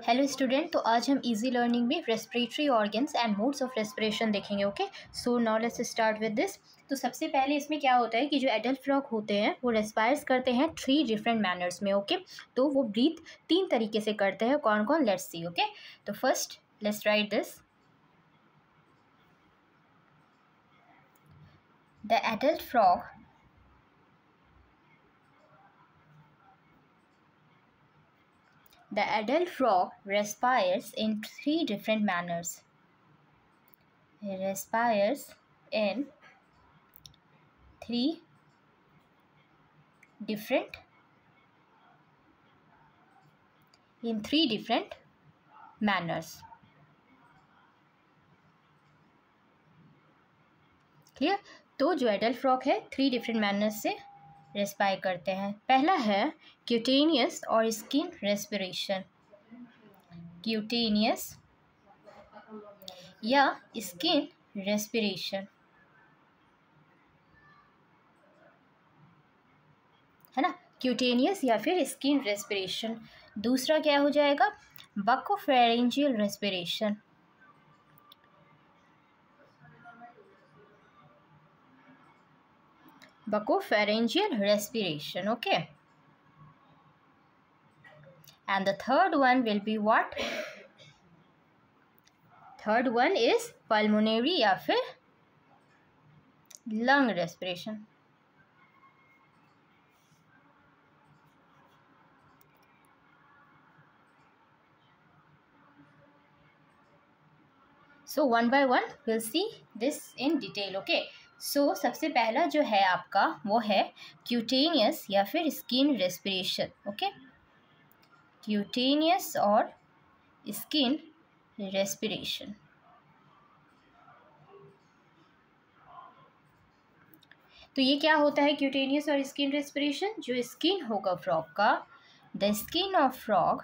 Hello student, तो आज हम इजी लर्निंग में respiratory organs and modes of respiration देखेंगे। Okay, so now let's start with this. तो सबसे पहले इसमें क्या होता है कि जो एडल्ट फ्रॉग होते हैं वो रेस्पायर्स करते हैं 3 डिफरेंट मैनर्स में। ओके, तो वो ब्रीथ 3 तरीके से करते हैं। कौन कौन? Let's see. ओके, तो first let's write this. The adult frog The adult frog respires in 3 different manners. It respires in 3 different manners. Clear? तो जो एडल्ट फ्रॉग है 3 डिफरेंट मैनर्स से रेस्पायर करते हैं। पहला है क्यूटेनियस और स्किन रेस्पिरेशन। क्यूटेनियस या स्किन रेस्पिरेशन, है ना, क्यूटेनियस या फिर स्किन रेस्पिरेशन। दूसरा क्या हो जाएगा? Buccopharyngeal respiration. Bacopharyngeal respiration. Okay, and the third one will be what? Third one is pulmonary या फिर lung respiration. So one by one we'll see this in detail. Okay, so सबसे पहला जो है आपका वो है क्यूटेनियस या फिर स्किन रेस्पिरेशन। ओके, क्यूटेनियस और स्किन रेस्पिरेशन। तो ये क्या होता है क्यूटेनियस और स्किन रेस्पिरेशन? जो स्किन होगा फ्रॉग का, the skin of frog,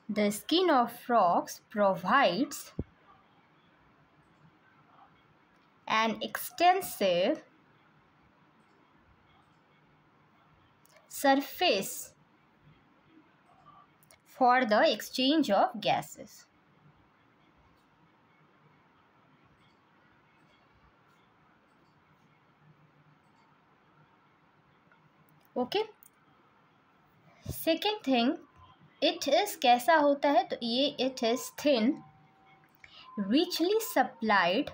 the skin of frogs provides an extensive surface for the exchange of gases. Okay, second thing, it is कैसा होता है? तो ये it is thin, richly supplied।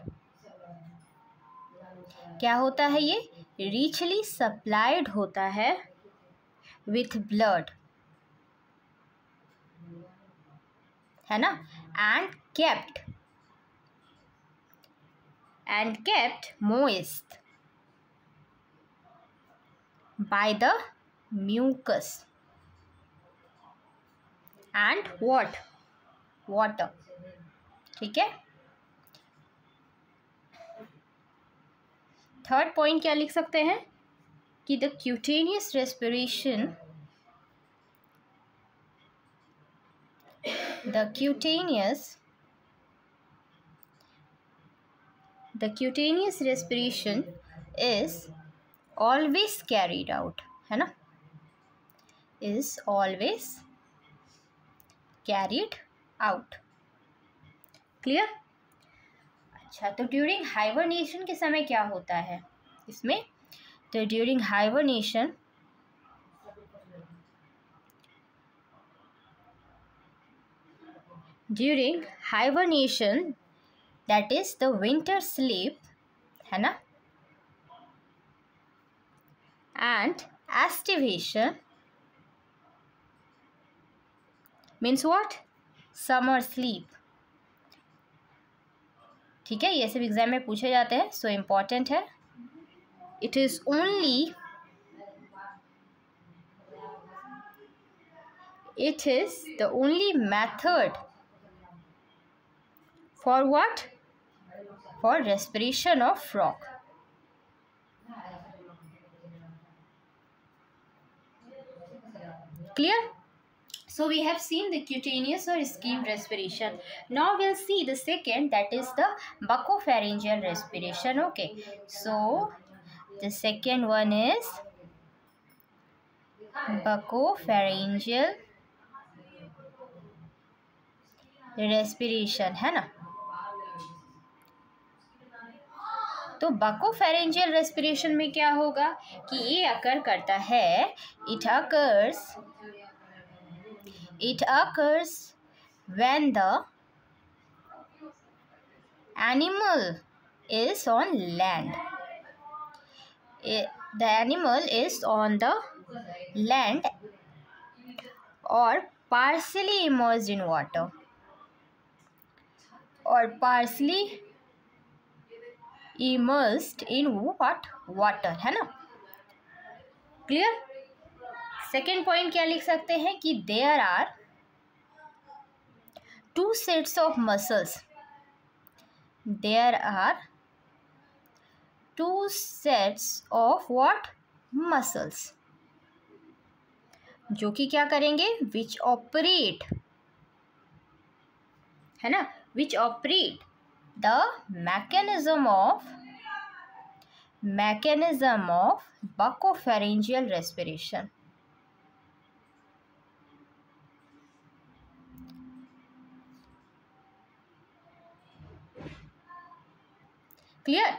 क्या होता है ये? richly supplied होता है with blood, है ना, and kept moist by the mucus and water। ठीक है, थर्ड पॉइंट क्या लिख सकते हैं कि the cutaneous respiration, the cutaneous respiration is always carried out, है ना, is always carried out. Clear? अच्छा, तो ड्यूरिंग हाइबरनेशन के समय क्या होता है इसमें? तो during hibernation that is the winter sleep, है ना, and aestivation means what? Summer sleep. ठीक है, ये सब एग्जाम में पूछे जाते हैं, सो इम्पॉर्टेंट है। It is only the only method for what? For respiration of frog. Clear? So we have seen the cutaneous or skin respiration. Now we'll see the second, that is the bacopharyngeal respiration. Okay, so the second one is buccopharyngeal respiration, है ना। तो buccopharyngeal respiration में क्या होगा कि ये अकर करता है, it occurs when the animal is on land. The animal is on the land or partially immersed in water, or partially immersed in what? Water, है ना। क्लियर। सेकेंड पॉइंट क्या लिख सकते हैं कि there are two sets of muscles, there are two sets of what? Muscles, जो कि क्या करेंगे, which operate, है ना, which operate the mechanism of bacopharyngeal respiration. Clear.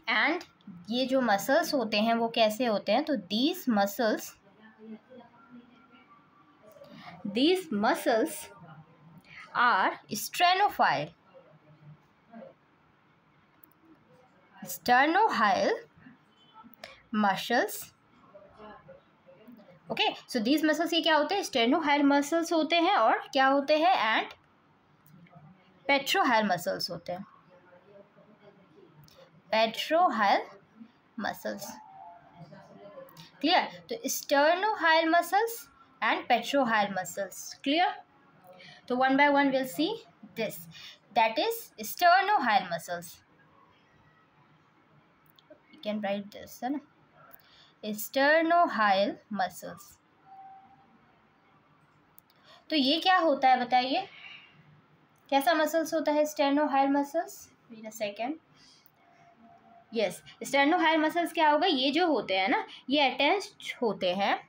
And ये जो मसल्स होते हैं वो कैसे होते हैं, तो these muscles are sternohyoid muscles. Okay, so these muscles ये क्या होते हैं, sternohyoid muscles होते हैं, और क्या होते हैं, एंड पेट्रोहायल मसल्स होते हैं, पेट्रोहायल मसल्स। क्लियर। तो sternohyoid muscles and petrohyoid muscles. Clear. तो one by one will see this, that is sternohyoid muscles. You can write this, है ना, स्टर्नोहायल मसल्स। तो ये क्या होता है बताइए, कैसा मसल्स होता है sternohyoid muscles. Wait a second. Yes, sternohyoid muscles क्या होगा, ये जो होते हैं ना, ये अटैच्ड होते हैं,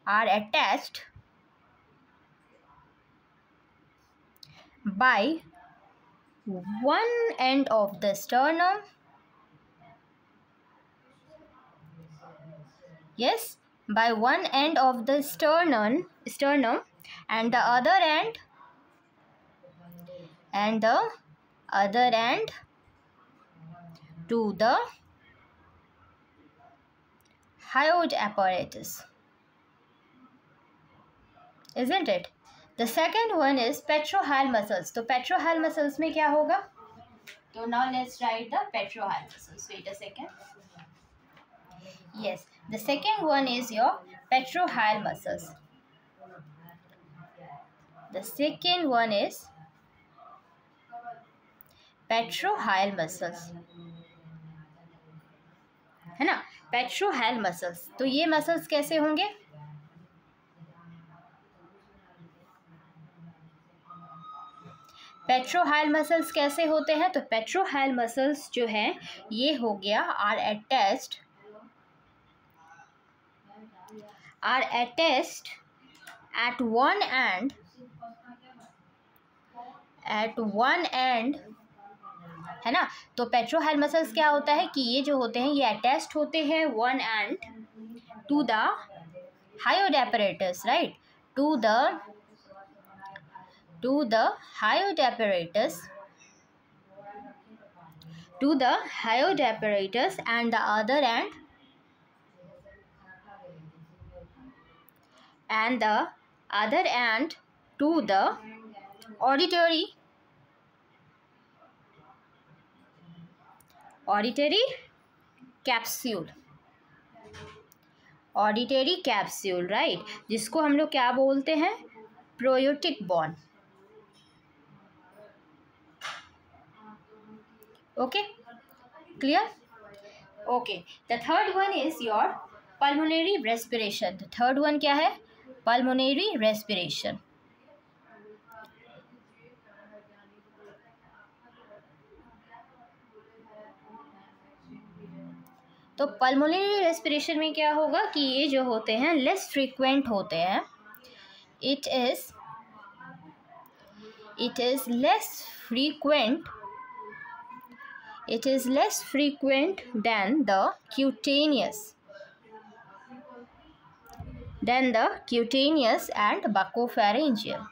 are attached by one end of the sternum, yes, by one end of the sternum and the other end to the hyoid apparatus, isn't it? The second one is petrohyoid muscles. तो petrohyoid muscles में क्या होगा, तो now let's write the petrohyoid muscles. Wait a second. Yes, the second one is your petrohyoid muscles. The second one is petrohyoid muscles, है ना, पेट्रोहायल muscles. तो ये muscles कैसे होंगे, पेट्रोहायल मसल्स कैसे होते हैं, तो पेट्रोहायल मसल्स जो हैं ये हो गया are attached at one end, है ना। तो पेट्रोहायल मसल्स क्या होता है कि ये जो होते हैं ये अटैच्ड होते हैं one end to the hyoid apparatus, right, to the hyoid apparatus and the other end to the auditory capsule, right, जिसको हम लोग क्या बोलते हैं, prootic bone. Okay, clear. Okay, the third one is your pulmonary respiration. The third one क्या है, pulmonary respiration. तो pulmonary respiration में क्या होगा कि ये जो होते हैं लेस फ्रीक्वेंट होते हैं. It is less frequent than the cutaneous and buccopharyngeal,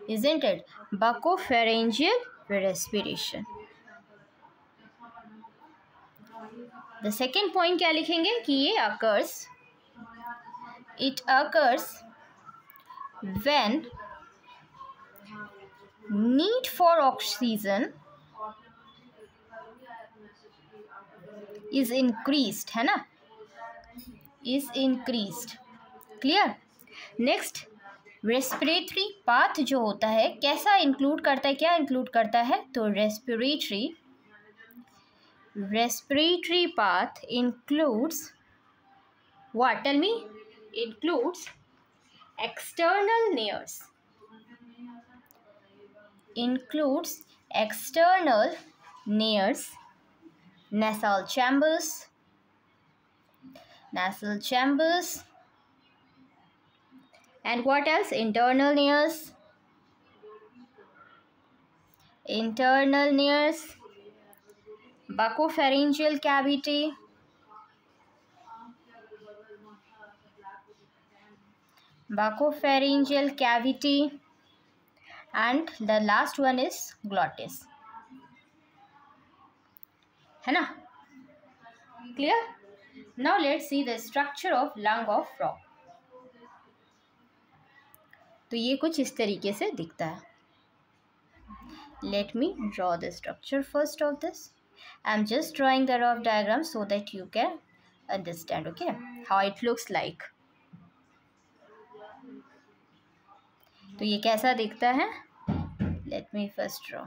isn't it? Buccopharyngeal respiration. The second point क्या लिखेंगे कि ये it occurs when need for oxygen is increased, है ना, is increased. Clear? Next, respiratory path जो होता है कैसा इंक्लूड करता है, क्या इंक्लूड करता है? तो respiratory path includes what? Tell me. Includes external nares, nasal chambers, and what else? Internal nares, buccopharyngeal cavity, and the last one is glottis, है ना? Clear? Now let's see the structure of lung of frog. तो ये कुछ इस तरीके से दिखता है. Let me draw the structure first of this. I'm just drawing the rough diagram so that you can understand, okay, how it looks like. तो ये कैसा दिखता है? Let me first draw.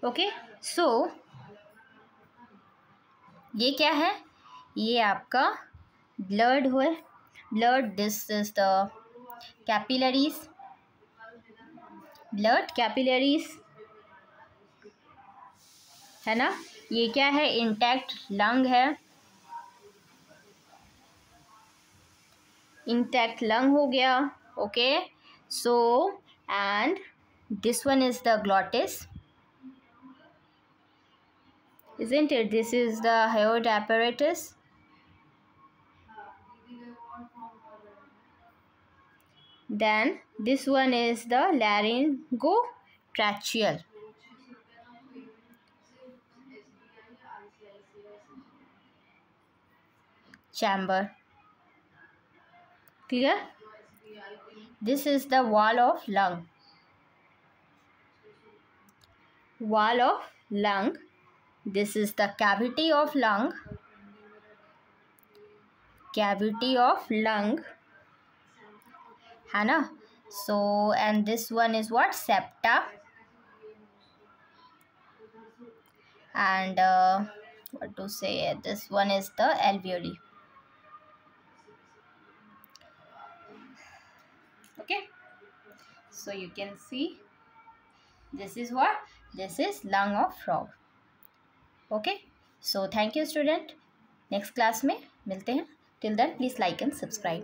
Okay, so ये क्या है? ये आपका ब्लड है. This is the blood capillaries, है ना. ये क्या है? इंटैक्ट लंग है. इंटैक्ट लंग हो गया. Okay, so and this one is the glottis, isn't it? This is the Heard apparatus. Then this one is the laryngotracheal. chamber. Clear? This is the wall of lung. This is the cavity of lung. है ना. So and this one is what? Septa. And what to say, this one is the alveoli. Okay, so you can see this is what? This is lung of frog. Okay, so thank you student. Next class में मिलते हैं. Till then please like and subscribe.